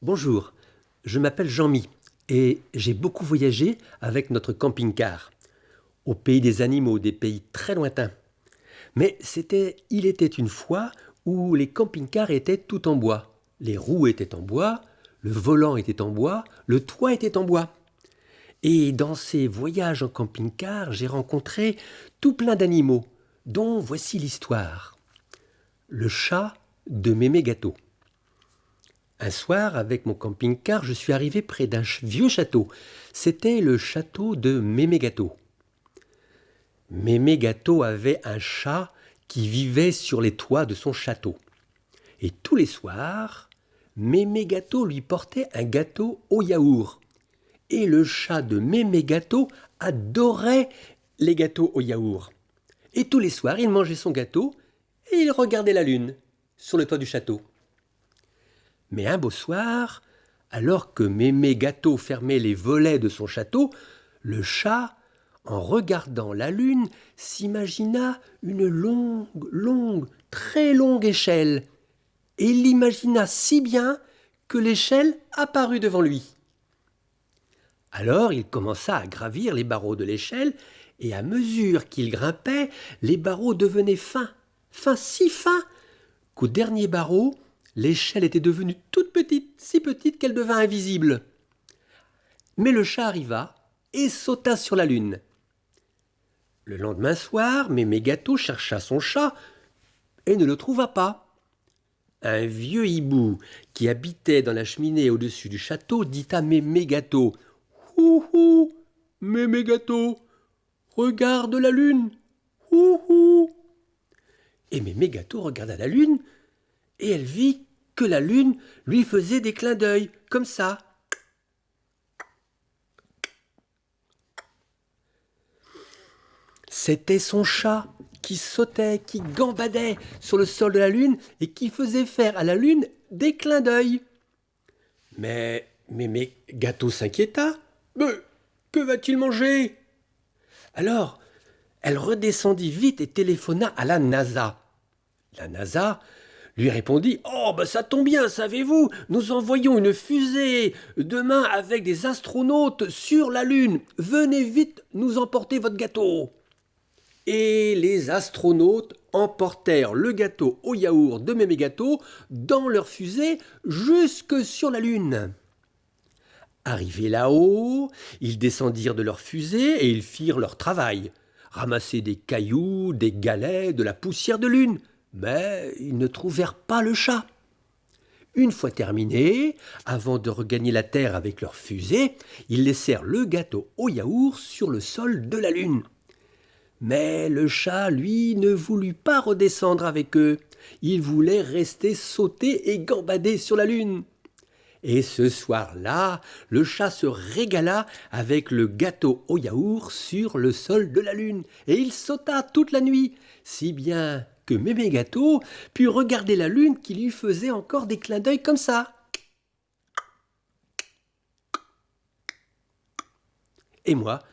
Bonjour, je m'appelle Jean-Mi et j'ai beaucoup voyagé avec notre camping-car au pays des animaux, des pays très lointains. Mais il était une fois où les camping-cars étaient tout en bois. Les roues étaient en bois, le volant était en bois, le toit était en bois. Et dans ces voyages en camping-car, j'ai rencontré tout plein d'animaux, dont voici l'histoire. Le chat de Mémé Gâteau. Un soir, avec mon camping-car, je suis arrivé près d'un vieux château. C'était le château de Mémé Gâteau. Mémé Gâteau avait un chat qui vivait sur les toits de son château. Et tous les soirs, Mémé Gâteau lui portait un gâteau au yaourt. Et le chat de Mémé Gâteau adorait les gâteaux au yaourt. Et tous les soirs, il mangeait son gâteau et il regardait la lune sur le toit du château. Mais un beau soir, alors que Mémé Gâteau fermait les volets de son château, le chat, en regardant la lune, s'imagina une très longue échelle. Et il l'imagina si bien que l'échelle apparut devant lui. Alors il commença à gravir les barreaux de l'échelle, et à mesure qu'il grimpait, les barreaux devenaient fins, si fins, qu'au dernier barreau, l'échelle était devenue toute petite, si petite qu'elle devint invisible. Mais le chat arriva et sauta sur la lune. Le lendemain soir, Mémé Gâteau chercha son chat et ne le trouva pas. Un vieux hibou qui habitait dans la cheminée au-dessus du château dit à Mémé Gâteau : « Hou, Mémé Gâteau, regarde la lune, hou !» Et Mémé Gâteau regarda la lune, et elle vit que la lune lui faisait des clins d'œil, comme ça. C'était son chat qui sautait, qui gambadait sur le sol de la lune et qui faisait faire à la lune des clins d'œil. Mais Mémé Gâteau s'inquiéta. « Mais que va-t-il manger ?» Alors, elle redescendit vite et téléphona à la NASA. La NASA lui répondit « Oh, ça tombe bien, savez-vous, nous envoyons une fusée demain avec des astronautes sur la Lune. Venez vite nous emporter votre gâteau. » Et les astronautes emportèrent le gâteau au yaourt de Mémé Gâteau dans leur fusée jusque sur la Lune. Arrivés là-haut, ils descendirent de leur fusée et ils firent leur travail. Ramasser des cailloux, des galets, de la poussière de lune. Mais ils ne trouvèrent pas le chat. Une fois terminé, avant de regagner la terre avec leur fusée, ils laissèrent le gâteau au yaourt sur le sol de la lune. Mais le chat, lui, ne voulut pas redescendre avec eux. Il voulait rester sauter et gambader sur la lune. Et ce soir-là, le chat se régala avec le gâteau au yaourt sur le sol de la lune. Et il sauta toute la nuit, si bien que Mémé Gâteau put regarder la lune qui lui faisait encore des clins d'œil comme ça. Et moi,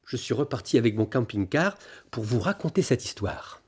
je suis reparti avec mon camping-car pour vous raconter cette histoire.